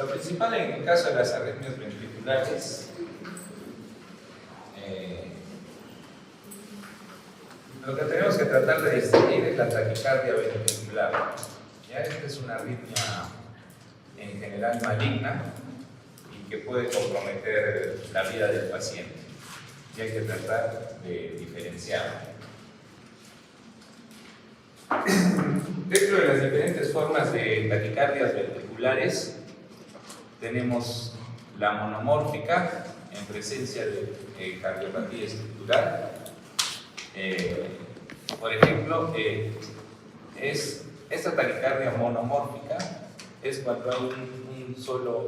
Lo principal en el caso de las arritmias ventriculares, lo que tenemos que tratar de distinguir es la taquicardia ventricular. ¿Ya? Esta es una arritmia en general maligna y que puede comprometer la vida del paciente. Y hay que tratar de diferenciarla. Dentro de las diferentes formas de taquicardias ventriculares, tenemos la monomórfica en presencia de cardiopatía estructural. Por ejemplo, esta taquicardia monomórfica es cuando hay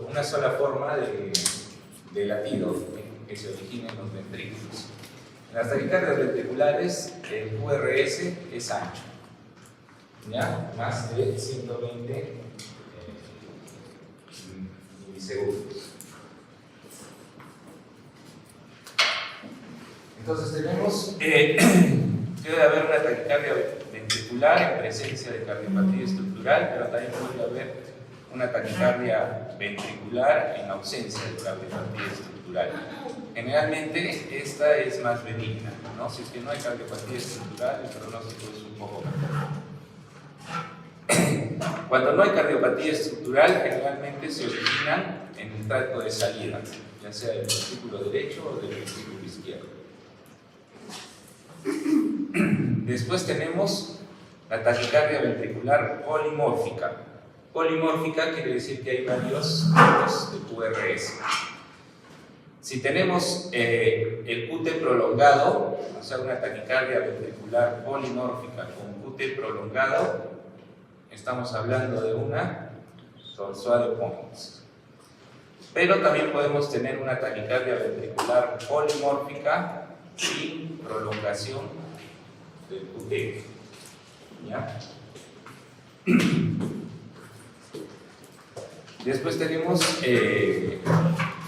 una sola forma de latido que se origina en los ventrículos. En las taquicardias ventriculares, el QRS es ancho, ¿ya? Más de 120 milisegundos. Entonces tenemos que debe haber una taquicardia ventricular en presencia de cardiopatía estructural, pero también puede haber una taquicardia ventricular en ausencia de cardiopatía estructural. Generalmente esta es más benigna, ¿no? Si es que no hay cardiopatía estructural, el pronóstico es un poco mejor. Cuando no hay cardiopatía estructural, generalmente se originan en el tracto de salida, ya sea del ventrículo derecho o del ventrículo izquierdo. Después tenemos la taquicardia ventricular polimórfica. Polimórfica quiere decir que hay varios tipos de QRS. Si tenemos el QT prolongado, o sea, una taquicardia ventricular polimórfica con QT prolongado, estamos hablando de una torsuade pons. Pero también podemos tener una taquicardia ventricular polimórfica sin prolongación del QT. ¿Ya? Después tenemos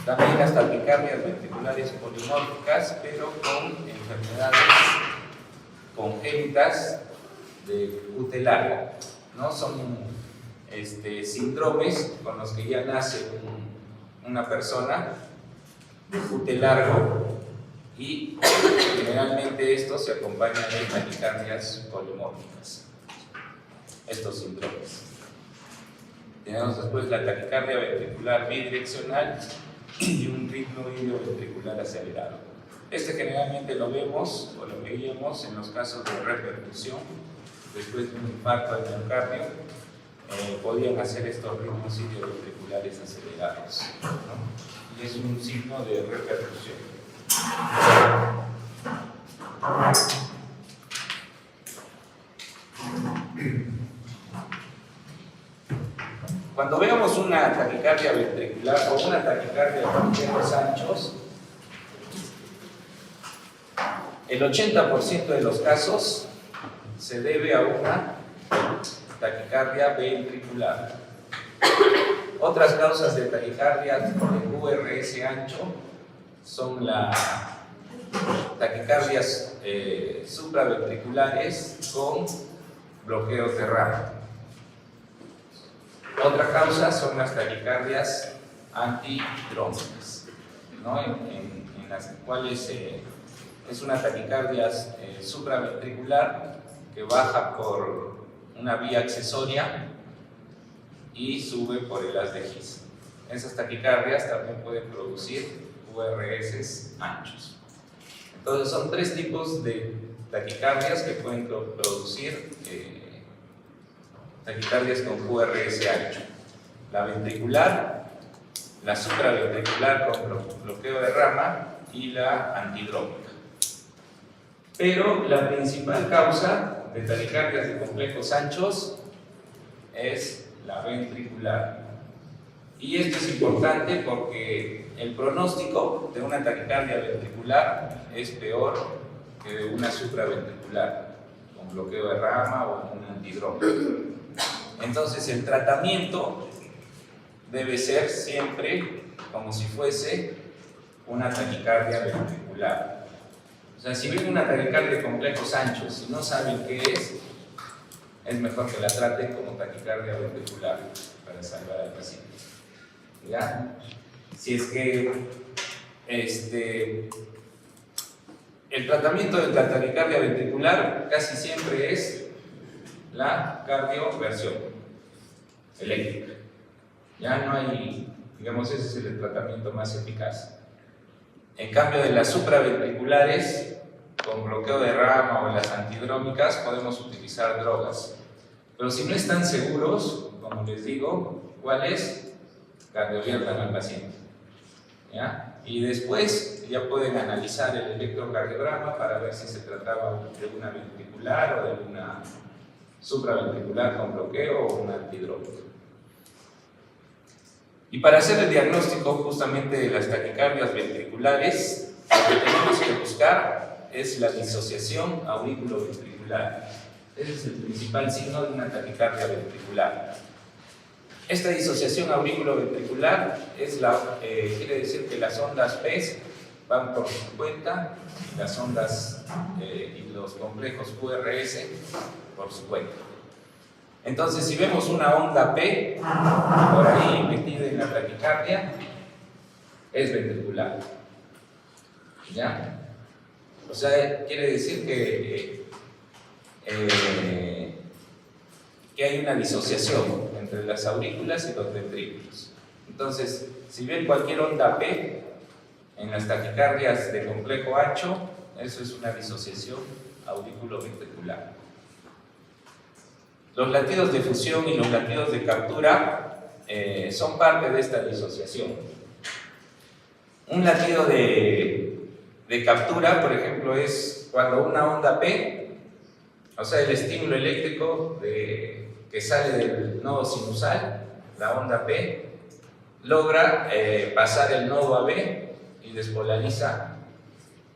también las taquicardias ventriculares polimórficas, pero con enfermedades congénitas de QT largo, ¿no? Son síndromes con los que ya nace una persona de QT largo y generalmente esto se acompaña de taquicardias polimórficas, estos síndromes. Tenemos después la taquicardia ventricular bidireccional y un ritmo ventricular acelerado. Generalmente lo vemos o lo veíamos en los casos de repercusión después de un infarto al miocardio. Podían hacer estos ritmos ventriculares acelerados, ¿no? Y es un signo de repercusión. Cuando veamos una taquicardia ventricular o una taquicardia de los anchos, el 80% de los casos se debe a una taquicardia ventricular. Otras causas de taquicardia de QRS ancho son las taquicardias supraventriculares con bloqueos de rama. Otra causa son las taquicardias antidrómicas, ¿no? en las cuales es una taquicardia supraventricular que baja por una vía accesoria y sube por el haz de His. Esas taquicardias también pueden producir QRS anchos. Entonces son tres tipos de taquicardias que pueden producir taquicardias con QRS ancho: la ventricular, la supraventricular con bloqueo de rama y la antidrómica. Pero la principal causa de taquicardias de complejos anchos es la ventricular. Y esto es importante porque el pronóstico de una taquicardia ventricular es peor que de una supraventricular con bloqueo de rama o con un antidrómico. Entonces el tratamiento debe ser siempre como si fuese una taquicardia ventricular. O sea, si ven una taquicardia de complejos anchos y no saben qué es mejor que la traten como taquicardia ventricular para salvar al paciente. ¿ya? Si es que el tratamiento de la taquicardia ventricular casi siempre es la cardioversión eléctrica. Ya no hay, digamos, ese es el tratamiento más eficaz. En cambio, de las supraventriculares, con bloqueo de rama o las antidrómicas, podemos utilizar drogas. Pero si no están seguros, como les digo, ¿cuál es? Cardioviertan al paciente. ¿Ya? Y después ya pueden analizar el electrocardiograma para ver si se trataba de una ventricular o de una supraventricular con bloqueo o una antidrómica. Y para hacer el diagnóstico justamente de las taquicardias ventriculares, lo que tenemos que buscar es la disociación auriculoventricular. Ese es el principal signo de una taquicardia ventricular. Esta disociación auriculoventricular quiere decir que las ondas P van por su cuenta y las ondas y los complejos QRS por su cuenta. Entonces, si vemos una onda P por ahí metida en la taquicardia, es ventricular. ¿Ya? O sea, quiere decir que hay una disociación entre las aurículas y los ventrículos. Entonces, si ven cualquier onda P en las taquicardias de complejo ancho, eso es una disociación auriculoventricular. Los latidos de fusión y los latidos de captura son parte de esta disociación. Un latido de captura, por ejemplo, es cuando una onda P, o sea, el estímulo eléctrico que sale del nodo sinusal, la onda P, logra pasar el nodo AB y despolariza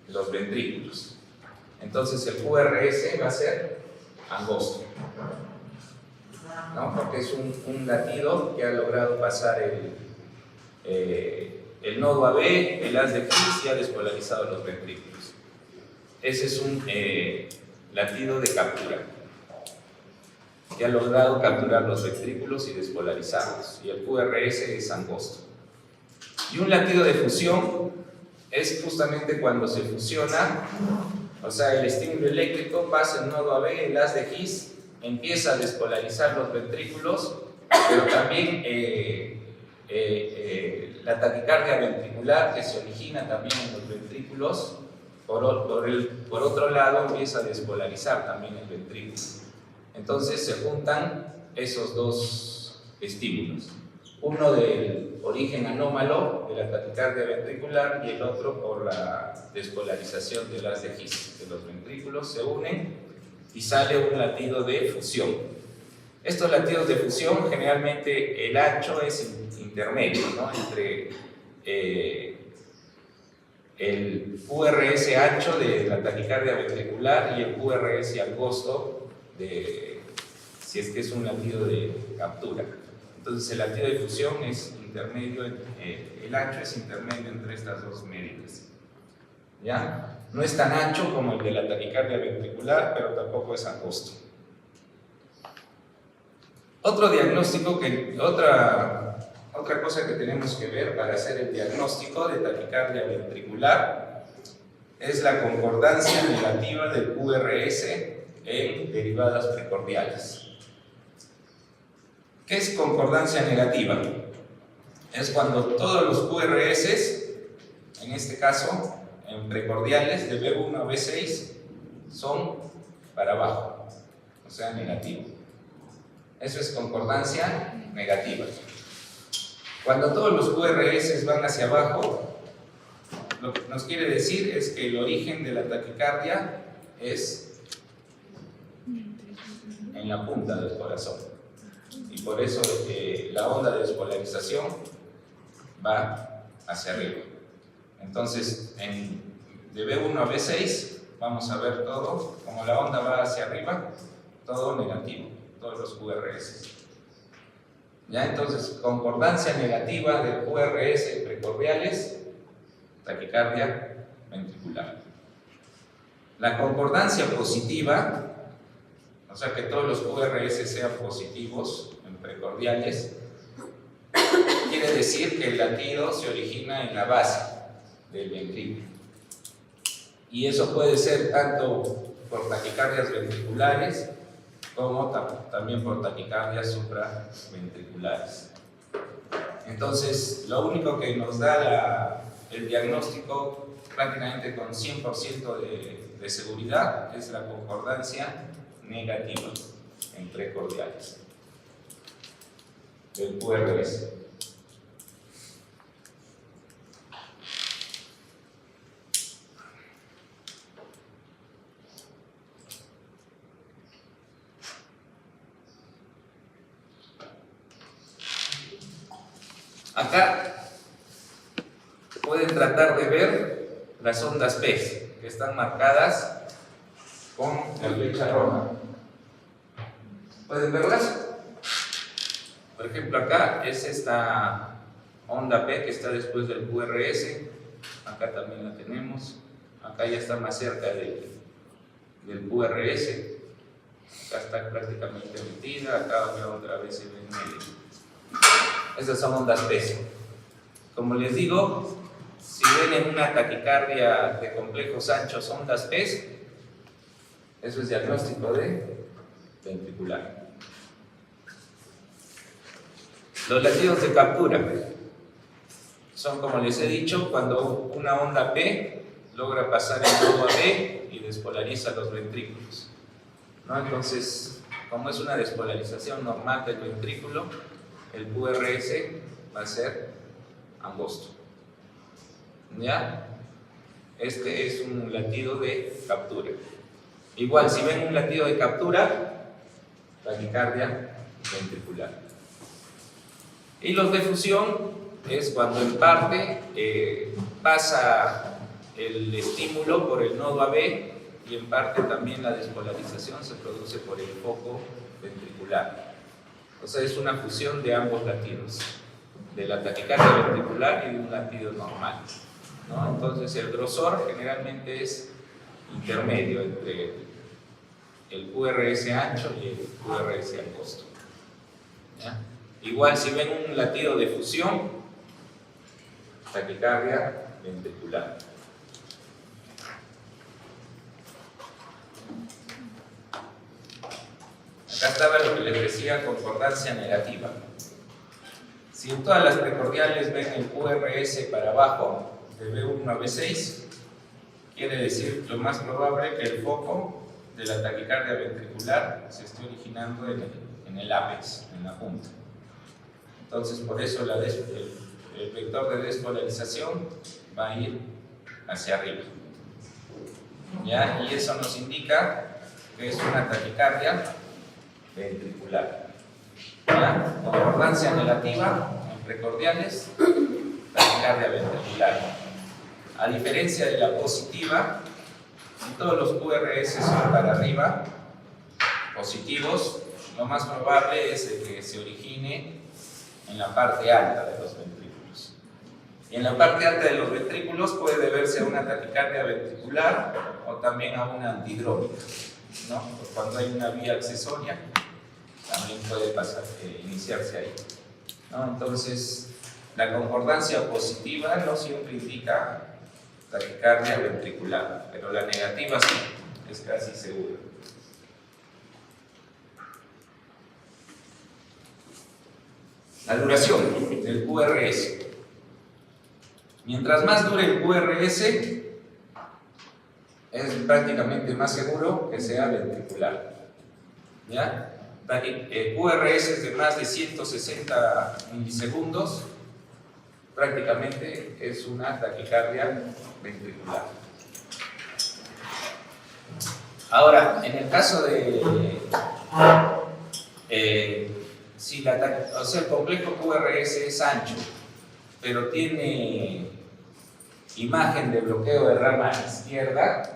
los ventrículos. Entonces el QRS va a ser angosto, ¿no? Porque es un latido que ha logrado pasar el nodo AB, el haz de His, y ha despolarizado los ventrículos. Ese es un latido de captura, que ha logrado capturar los ventrículos y despolarizarlos, y el QRS es angosto. Y un latido de fusión es justamente cuando se fusiona, o sea, el estímulo eléctrico pasa el nodo AB, el haz de His, empieza a despolarizar los ventrículos, pero también la taquicardia ventricular, que se origina también en los ventrículos, por otro lado empieza a despolarizar también el ventrículo. Entonces se juntan esos dos estímulos, uno del origen anómalo de la taquicardia ventricular y el otro por la despolarización del haz de His de los ventrículos, se unen y sale un latido de fusión. Estos latidos de fusión, generalmente el ancho es intermedio, ¿no? Entre el QRS ancho de la taquicardia ventricular y el QRS angosto si es que es un latido de captura. Entonces el latido de fusión es intermedio, el ancho es intermedio entre estas dos medidas. ¿Ya? No es tan ancho como el de la taquicardia ventricular, pero tampoco es angosto. Otro diagnóstico, otra cosa que tenemos que ver para hacer el diagnóstico de taquicardia ventricular es la concordancia negativa del QRS en derivadas precordiales. ¿Qué es concordancia negativa? Es cuando todos los QRS, en este caso en precordiales de B1 a B6, son para abajo, o sea, negativo. Eso es concordancia negativa. Cuando todos los QRS van hacia abajo, lo que nos quiere decir es que el origen de la taquicardia es en la punta del corazón. Y por eso la onda de despolarización va hacia arriba. Entonces, de B1 a B6, vamos a ver todo, como la onda va hacia arriba, todo negativo, todos los QRS. ¿Ya? Entonces, concordancia negativa de QRS precordiales, taquicardia ventricular. La concordancia positiva, o sea que todos los QRS sean positivos en precordiales, quiere decir que el latido se origina en la base del ventrículo. Y eso puede ser tanto por taquicardias ventriculares como también por taquicardias supraventriculares. Entonces, lo único que nos da el diagnóstico prácticamente con 100% de seguridad es la concordancia negativa en precordiales del QRS. Acá pueden tratar de ver las ondas P que están marcadas con la flecha roja. ¿Pueden verlas? Por ejemplo, acá es esta onda P que está después del QRS. Acá también la tenemos. Acá ya está más cerca del QRS. Acá está prácticamente metida. Acá ya otra vez se ve en medio. Estas son ondas P. Como les digo, si ven en una taquicardia de complejos anchos ondas P, eso es diagnóstico de ventricular. Los latidos de captura son, como les he dicho, cuando una onda P logra pasar el nodo a B y despolariza los ventrículos, ¿no? Entonces, como es una despolarización normal del ventrículo, el QRS va a ser angosto. ¿Ya? Este es un latido de captura. Igual, si ven un latido de captura, taquicardia ventricular. Y los de fusión es cuando en parte pasa el estímulo por el nodo AB y en parte también la despolarización se produce por el foco ventricular. O sea, es una fusión de ambos latidos, de la taquicardia ventricular y de un latido normal, ¿no? Entonces el grosor generalmente es intermedio entre el QRS ancho y el QRS angosto. ¿Ya? Igual si ven un latido de fusión, taquicardia ventricular. Acá estaba lo que les decía, concordancia negativa. Si en todas las precordiales ven el QRS para abajo, de B1 a B6, quiere decir lo más probable que el foco de la taquicardia ventricular se esté originando en el ápex, en la punta. Entonces, por eso el vector de despolarización va a ir hacia arriba. ¿Ya? Y eso nos indica que es una taquicardia ventricular. ¿Ya? Concordancia negativa en precordiales, taquicardia ventricular. A diferencia de la positiva, si todos los QRS son para arriba, positivos, lo más probable es que se origine en la parte alta de los ventrículos. Y en la parte alta de los ventrículos puede deberse a una taquicardia ventricular o también a una antidrómica, ¿no? Cuando hay una vía accesoria, también puede iniciarse ahí, ¿no? Entonces, la concordancia positiva no siempre indica taquicardia ventricular, pero la negativa sí, es casi segura. La duración del QRS. Mientras más dure el QRS, es prácticamente más seguro que sea ventricular. ¿Ya? QRS de más de 160 milisegundos, prácticamente es una taquicardia ventricular. Ahora, en el caso de si el complejo QRS es ancho, pero tiene imagen de bloqueo de rama izquierda,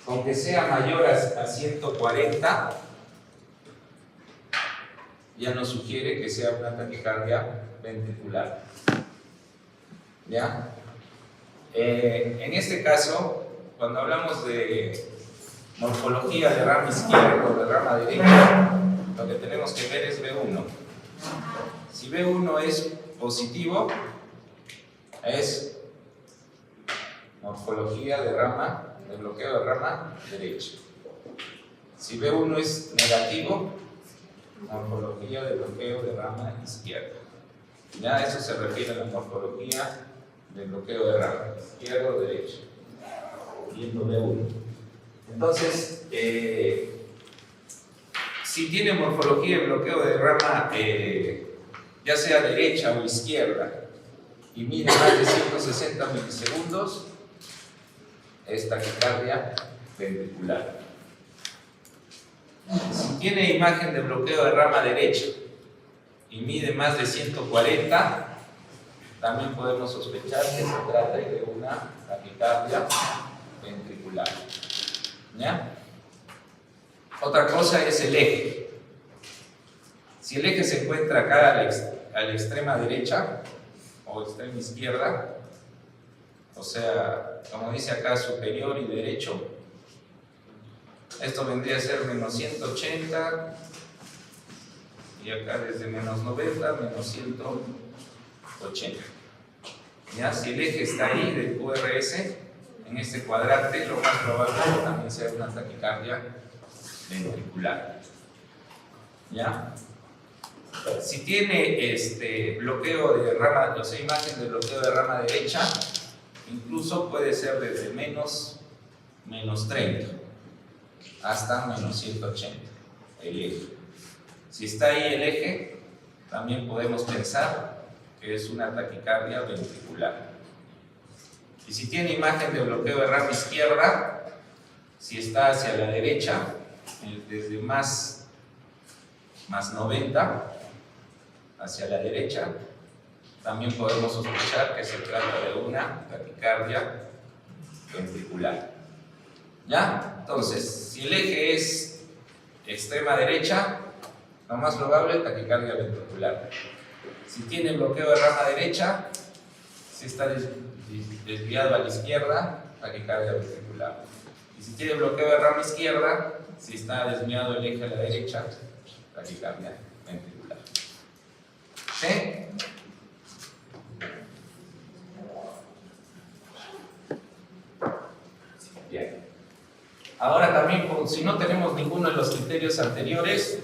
aunque sea mayor a 140, ya nos sugiere que sea una taquicardia ventricular. ¿Ya? En este caso, cuando hablamos de morfología de rama izquierda o de rama derecha, lo que tenemos que ver es B1. Si B1 es positivo, es morfología de rama, de bloqueo de rama derecha. Si B1 es negativo, morfología de bloqueo de rama izquierda. Ya eso se refiere a la morfología de bloqueo de rama, izquierda o derecha, viendo B1. Entonces, si tiene morfología de bloqueo de rama, ya sea derecha o izquierda, y mide más de 160 milisegundos, es taquicardia ventricular. Si tiene imagen de bloqueo de rama derecha y mide más de 140, también podemos sospechar que se trata de una taquicardia ventricular. ¿Ya? Otra cosa es el eje. Si el eje se encuentra acá a la extrema derecha o extrema izquierda, o sea, como dice acá, superior y derecho, esto vendría a ser menos 180, y acá desde menos 90, menos 180. ¿Ya? Si el eje está ahí del QRS, en este cuadrante, lo más probable es que también sea una taquicardia ventricular. ¿Ya? Si tiene bloqueo de rama, o sea, imagen de bloqueo de rama derecha, incluso puede ser desde menos 30 hasta menos 180 el eje. Si está ahí el eje, también podemos pensar que es una taquicardia ventricular. Y si tiene imagen de bloqueo de rama izquierda, si está hacia la derecha, desde más 90 hacia la derecha, también podemos sospechar que se trata de una taquicardia ventricular. ¿Ya? Entonces, si el eje es extrema derecha, lo más probable es taquicardia ventricular. Si tiene bloqueo de rama derecha, si está desviado a la izquierda, taquicardia ventricular. Y si tiene bloqueo de rama izquierda, si está desviado el eje a la derecha, taquicardia ventricular. ¿Sí? Bien. Ahora también, si no tenemos ninguno de los criterios anteriores,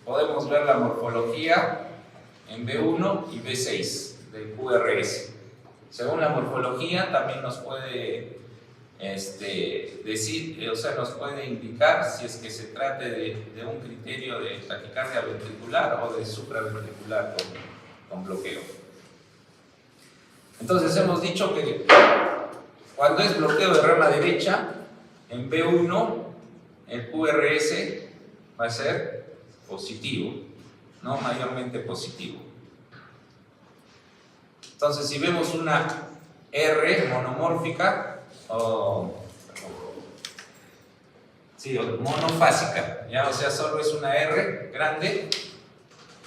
podemos ver la morfología en B1 y B6 del QRS. Según la morfología, también nos puede decir, o sea, nos puede indicar si es que se trate de un criterio de taquicardia ventricular o de supraventricular con bloqueo. Entonces hemos dicho que cuando es bloqueo de rama derecha, en B1 el QRS va a ser positivo, no mayormente positivo. Entonces, si vemos una R monomórfica o monofásica, ¿ya? O sea, solo es una R grande,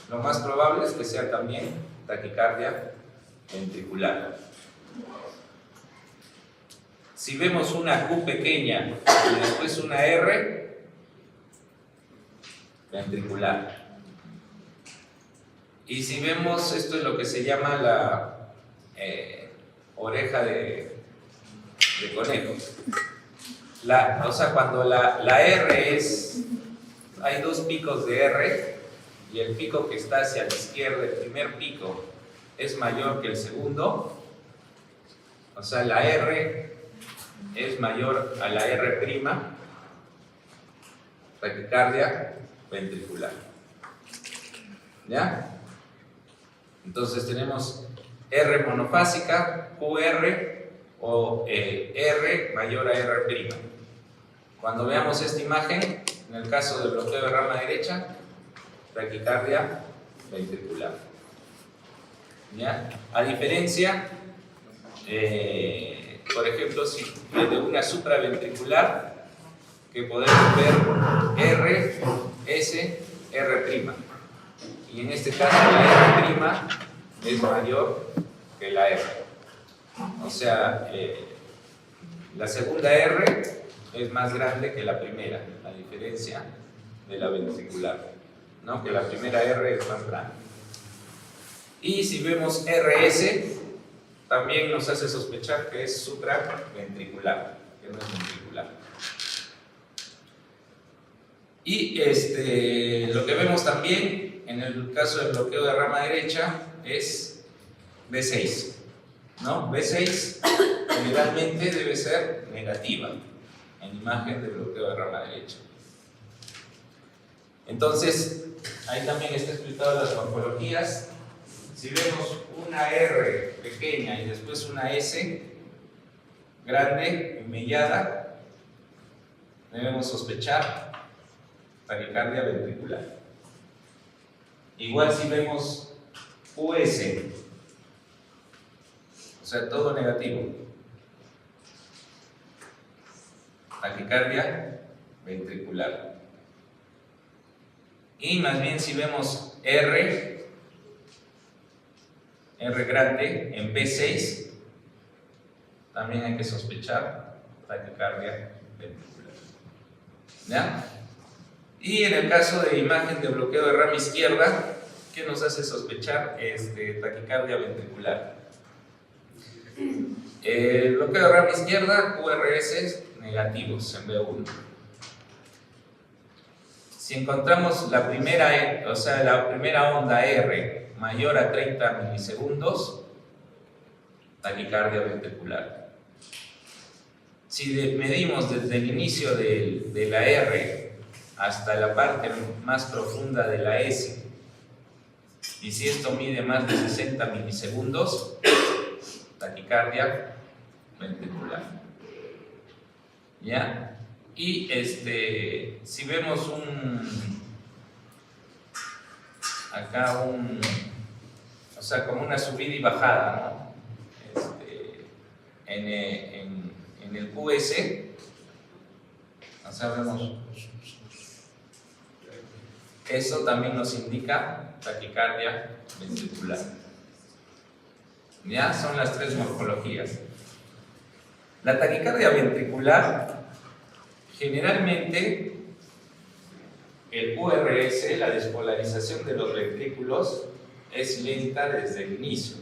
lo más probable es que sea también taquicardia ventricular. Si vemos una Q pequeña y después una R, ventricular. Y si vemos, esto es lo que se llama la oreja de conejo. O sea, cuando la R hay dos picos de R, y el pico que está hacia la izquierda, el primer pico, es mayor que el segundo, o sea, la R es mayor a la R', taquicardia ventricular. ¿Ya? Entonces tenemos R monofásica, QR o R mayor a R'. Cuando veamos esta imagen, en el caso del bloqueo de rama derecha, taquicardia ventricular. ¿Ya? A diferencia, por ejemplo, si de una supraventricular, que podemos ver R, S, R'. Y en este caso la R' es mayor que la R. O sea, la segunda R es más grande que la primera, a diferencia de la ventricular, ¿no? Que la primera R es más grande. Y si vemos RS, también nos hace sospechar que es supraventricular, que no es ventricular. Y lo que vemos también en el caso del bloqueo de rama derecha es B6, ¿no? B6 generalmente debe ser negativa en imagen de bloqueo de rama derecha. Entonces, ahí también está explicado las morfologías. Si vemos una R pequeña y después una S grande, mellada, debemos sospechar taquicardia ventricular. Igual si vemos US, o sea, todo negativo, taquicardia ventricular. Y más bien si vemos R grande en B6, también hay que sospechar taquicardia ventricular. ¿Ya? Y en el caso de imagen de bloqueo de rama izquierda, ¿qué nos hace sospechar taquicardia ventricular? El bloqueo de rama izquierda, QRS negativos en B1. Si encontramos la primera onda R mayor a 30 milisegundos, taquicardia ventricular. Si medimos desde el inicio de la R hasta la parte más profunda de la S, y si esto mide más de 60 milisegundos, taquicardia ventricular. ¿Ya? Y si vemos como una subida y bajada, ¿no? En el QS, vemos, eso también nos indica taquicardia ventricular. ¿Ya? Son las tres morfologías. La taquicardia ventricular, generalmente, el QRS, la despolarización de los ventrículos, es lenta desde el inicio.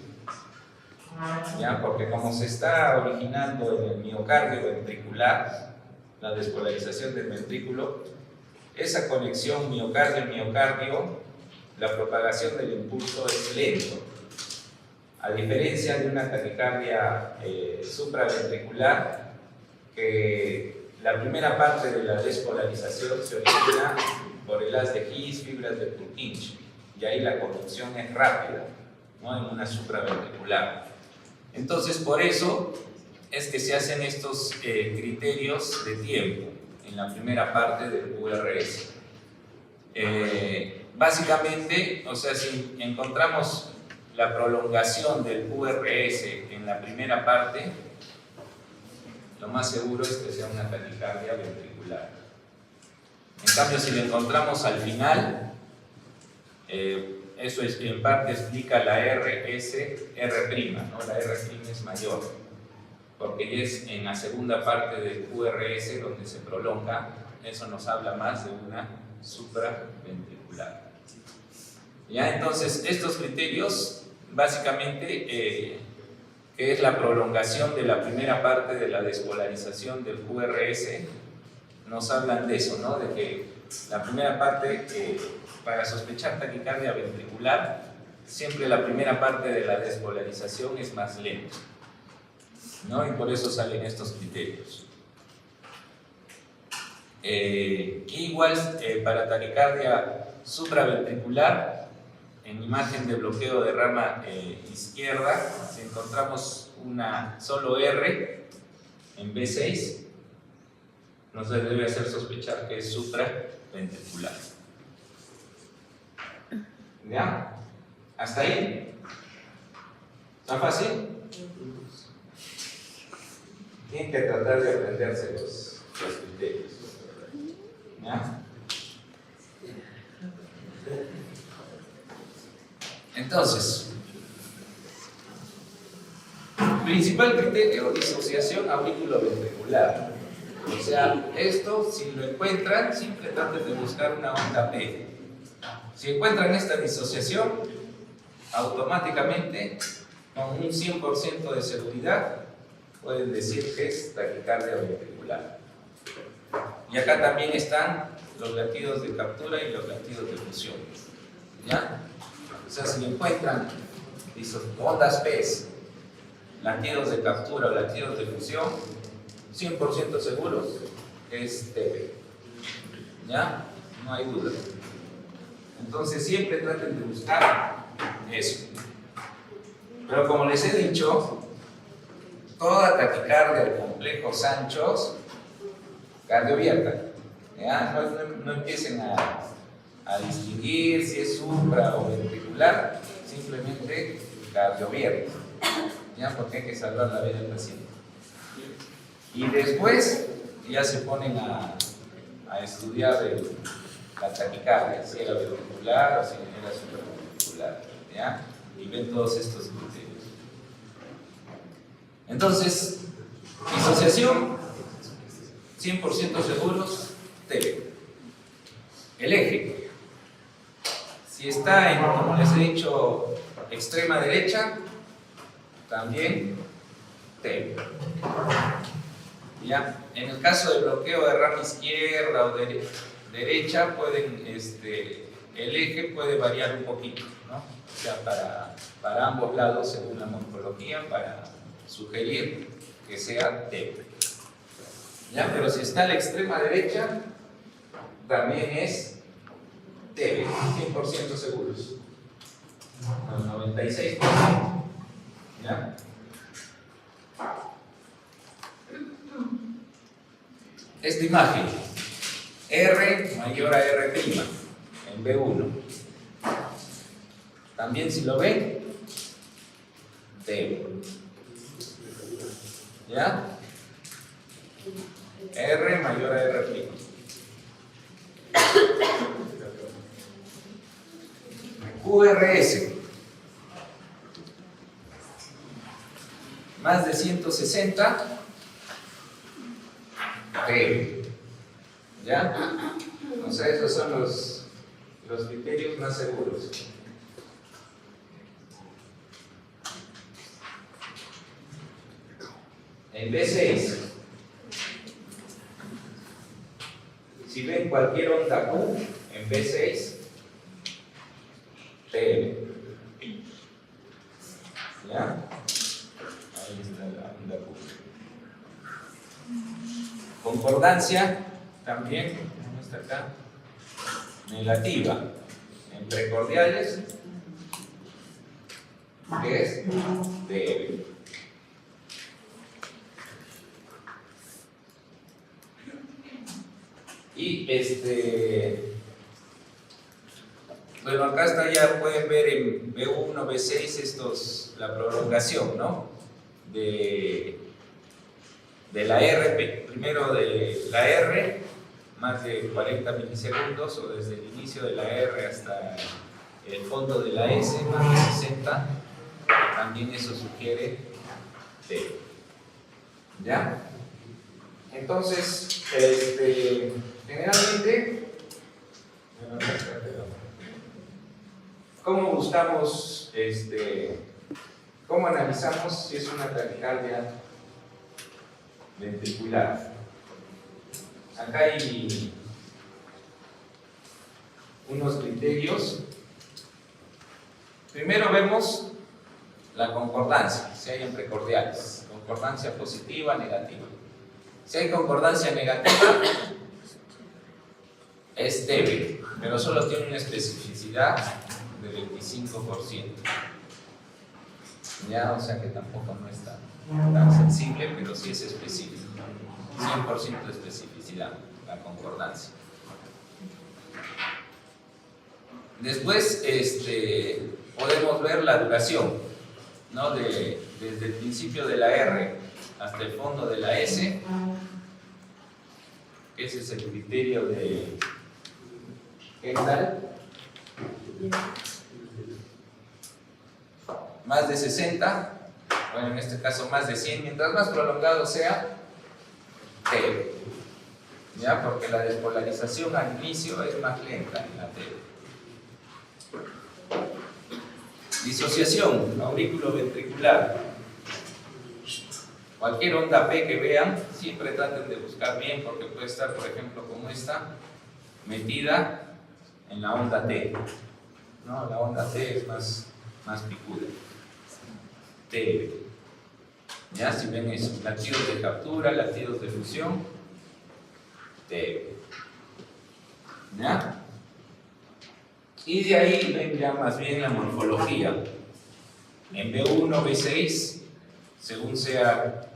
¿Ya? Porque como se está originando en el miocardio ventricular, la despolarización del ventrículo, esa conexión miocardio-miocardio, la propagación del impulso es lento. A diferencia de una taquicardia supraventricular, que la primera parte de la despolarización se origina por el haz de His, fibras de Purkinje, y ahí la conducción es rápida, ¿no? En una supraventricular. Entonces, por eso es que se hacen estos criterios de tiempo en la primera parte del QRS. Básicamente, si encontramos la prolongación del QRS en la primera parte, lo más seguro es que sea una taquicardia ventricular. En cambio, si lo encontramos al final, eso en parte explica la R', ¿no? La R' es mayor, porque ya es en la segunda parte del QRS donde se prolonga. Eso nos habla más de una supraventricular. ¿Ya? Entonces, estos criterios, básicamente, que es la prolongación de la primera parte de la despolarización del QRS, nos hablan de eso, ¿no? De que la primera parte, para sospechar taquicardia ventricular, siempre la primera parte de la despolarización es más lenta, ¿no? Y por eso salen estos criterios. Igual para taquicardia supraventricular, en imagen de bloqueo de rama izquierda, si encontramos una solo R en B6, nos debe hacer sospechar que es supraventricular. ¿Ya? ¿Hasta ahí? ¿Está fácil? Tienen que tratar de aprenderse los criterios. ¿Ya? Entonces, principal criterio, disociación auriculoventricular. O sea, esto, si lo encuentran, siempre traten de buscar una onda P. Si encuentran esta disociación, automáticamente, con un 100% de seguridad, pueden decir que es taquicardia ventricular. Y acá también están los latidos de captura y los latidos de fusión. ¿Ya? O sea, si encuentran ondas PES, latidos de captura o latidos de fusión, 100% seguros es TB. ¿Ya? No hay duda. Entonces siempre traten de buscar eso. Pero como les he dicho, toda taquicardia de complejo Sanchos, cardiobierta. ¿Ya? No empiecen a distinguir si es supra o ventricular, simplemente cardiobierta. ¿Ya? Porque hay que salvar la vida del paciente. Y después ya se ponen a estudiar la taquicardia, si era ventricular o si era supraventricular, ¿ya? Y ven todos estos criterios. Entonces, disociación, 100% seguros, TB. El eje, si está en, como les he dicho, extrema derecha, también TB. ¿Ya? En el caso de bloqueo de rama izquierda o derecha, el eje puede variar un poquito, ¿no? O sea, para ambos lados, según la morfología, para sugerir que sea TB. ¿Ya? Pero si está a la extrema derecha, también es TB, 100% seguros. Al 96%. ¿Ya? Esta imagen, R mayor a R' en B1. También si lo ven, TB. ¿Ya? R mayor a R'. QRS, más de 160, TB. ¿Ya? O sea, esos son los criterios más seguros. En B6, si ven cualquier onda Q en B6, TB. ¿Ya? Ahí está la onda Q. Concordancia también, ¿cómo está acá? Negativa en precordiales, que es TB. Y bueno, acá está, ya pueden ver en B1, B6 la prolongación, ¿no? De la R, primero de la R, más de 40 milisegundos, o desde el inicio de la R hasta el fondo de la S, más de 60, también eso sugiere T. ¿Ya? Entonces, generalmente, ¿cómo buscamos, cómo analizamos si es una taquicardia ventricular? Acá hay unos criterios. Primero vemos la concordancia, si hay en precordiales, concordancia positiva, negativa. Si hay concordancia negativa, es TB, pero solo tiene una especificidad de 25%. Ya, o sea que tampoco no es tan sensible, pero sí es específico. 100% de especificidad, la concordancia. Después, podemos ver la duración, ¿no? Desde el principio de la R hasta el fondo de la S. Ese es el criterio de Kendall. Más de 60, bueno, en este caso más de 100, mientras más prolongado sea, TB. ¿Ya? Porque la despolarización al inicio es más lenta en la TB. Disociación auriculoventricular. Cualquier onda P que vean, siempre traten de buscar bien, porque puede estar, por ejemplo, como esta, metida en la onda T. ¿No? La onda T es más picuda. T. ¿Ya? Si ven eso, latidos de captura, latidos de fusión, T. ¿Ya? Y de ahí ven ya más bien la morfología. En B1, B6, según sea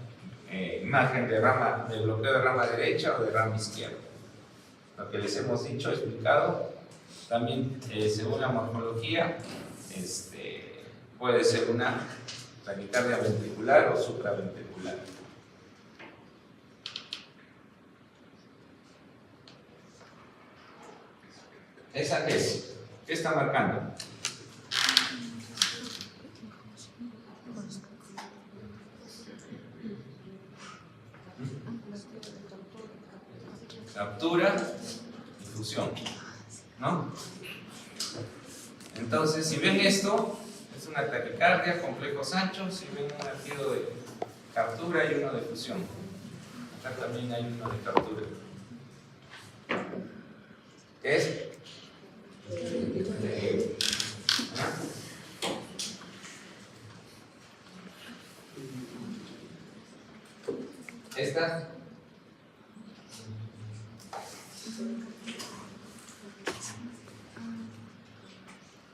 imagen de rama, de bloqueo de rama derecha o de rama izquierda. Lo que les hemos dicho, explicado, también según la morfología, puede ser una taquicardia ventricular o supraventricular. ¿Esa qué es? ¿Qué está marcando? Captura y fusión, ¿no? Entonces, si ven esto, es una taquicardia, complejos anchos. Si ven un latido de captura y uno de fusión. Acá también hay uno de captura. ¿Qué es? ¿Esta?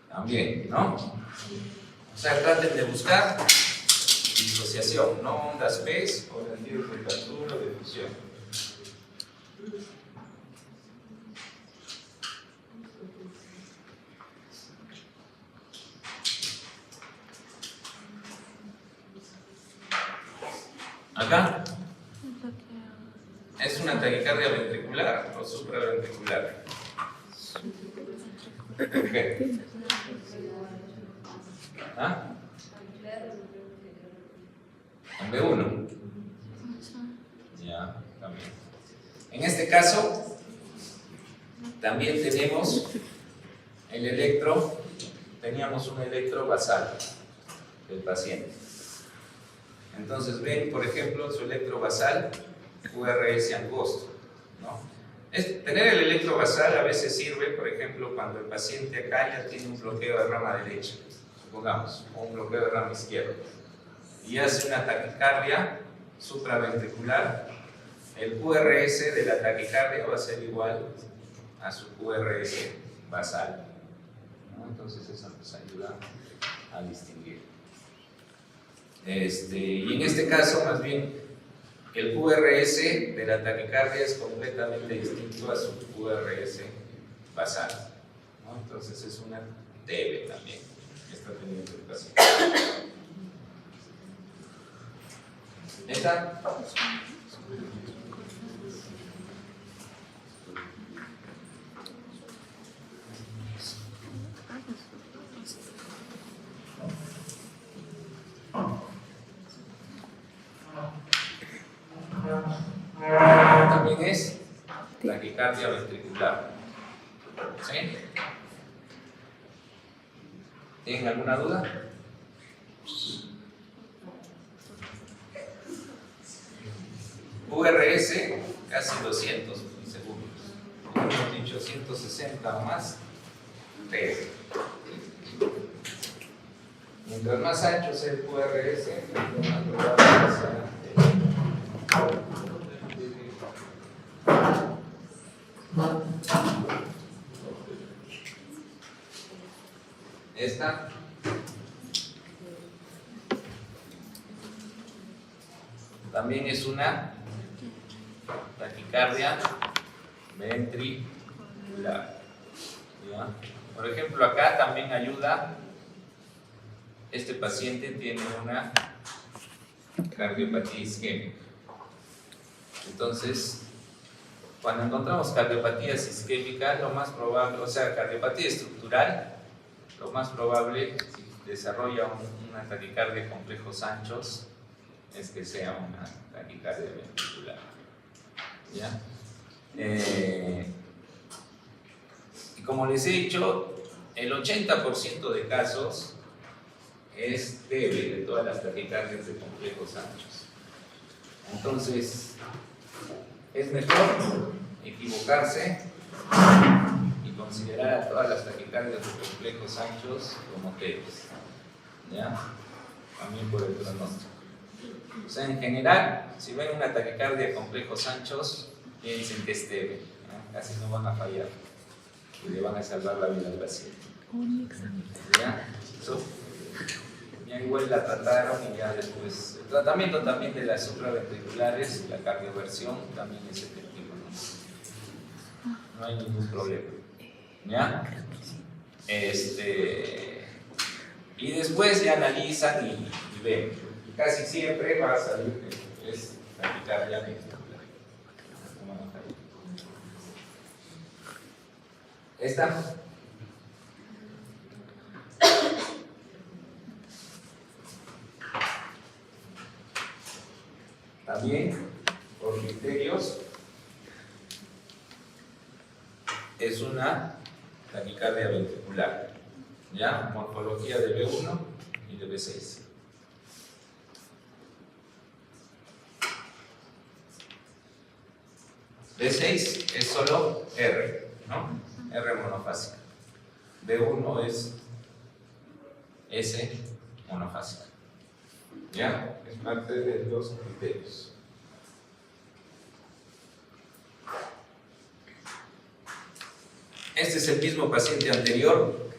También, ¿no? O sea, traten de buscar disociación, no ondas P o latidos de captura o de fusión. Acá es una taquicardia ventricular o supraventricular. ¿Qué? ¿Ah? En B1. Ya, también. En este caso, también tenemos el electro, teníamos un electro basal del paciente. Entonces ven, por ejemplo, su electro basal, QRS angosto, ¿no? Tener el electro basal a veces sirve, por ejemplo, cuando el paciente acá ya tiene un bloqueo de rama derecha, supongamos, o un bloqueo de rama izquierda, y hace una taquicardia supraventricular. El QRS de la taquicardia va a ser igual a su QRS basal, ¿no? Entonces eso nos ayuda a distinguir. Y en este caso, más bien, el QRS de la taquicardia es completamente distinto a su QRS basal, ¿no? Entonces es una TB también que está teniendo el paciente. ¿Esta? También es taquicardia ventricular. ¿Sí? ¿Tienen alguna duda? QRS casi 200 milisegundos. Hemos dicho 160 o más. Mientras más ancho sea el QRS, más probable sea. Esta también es una taquicardia ventricular. ¿Ya? Por ejemplo, acá también ayuda. Este paciente tiene una cardiopatía isquémica. Entonces, cuando encontramos cardiopatías isquémicas, lo más probable, o sea, cardiopatía estructural, lo más probable, si desarrolla una taquicardia de complejos anchos, es que sea una taquicardia ventricular. ¿Ya? Y como les he dicho, el 80% de casos es TB de todas las taquicardias de complejos anchos. Entonces, es mejor equivocarse y considerar a todas las taquicardias de complejos anchos como TBs. ¿Ya? También por el pronóstico. O sea, en general, si ven una taquicardia de complejos anchos, piensen que es TB. Casi no van a fallar y le van a salvar la vida al paciente. ¿Ya? Ya igual la trataron y ya después. El tratamiento también de las supraventriculares, la cardioversión, también es efectivo. No hay ningún problema. ¿Ya? Y después ya analizan y ven. Y casi siempre va a salir que es taquicardia ventricular. ¿Esta? También, por criterios, es una taquicardia ventricular. ¿Ya? Morfología de B1 y de B6. B6 es solo R, ¿no? R monofásica. B1 es S monofásica. ¿Ya? Es parte de los criterios. Este es el mismo paciente anterior,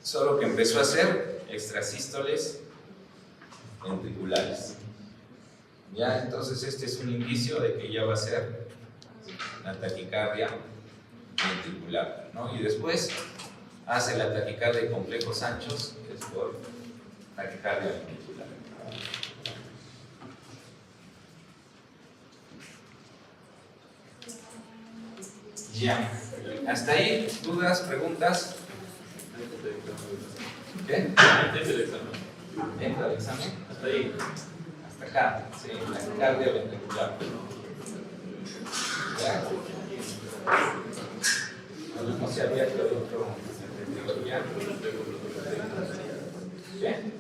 solo que empezó a hacer extrasístoles ventriculares. ¿Ya? Entonces este es un indicio de que ya va a ser la taquicardia ventricular, ¿no? Y después hace la taquicardia de complejos anchos, que es por taquicardia ventricular. Ya. ¿Hasta ahí? ¿Dudas? ¿Preguntas? ¿Qué? ¿Entra el examen? Hasta ahí. Hasta acá. Sí, taquicardia ventricular. ¿Ya? No sé si había que otro. ¿Ya? ¿Bien?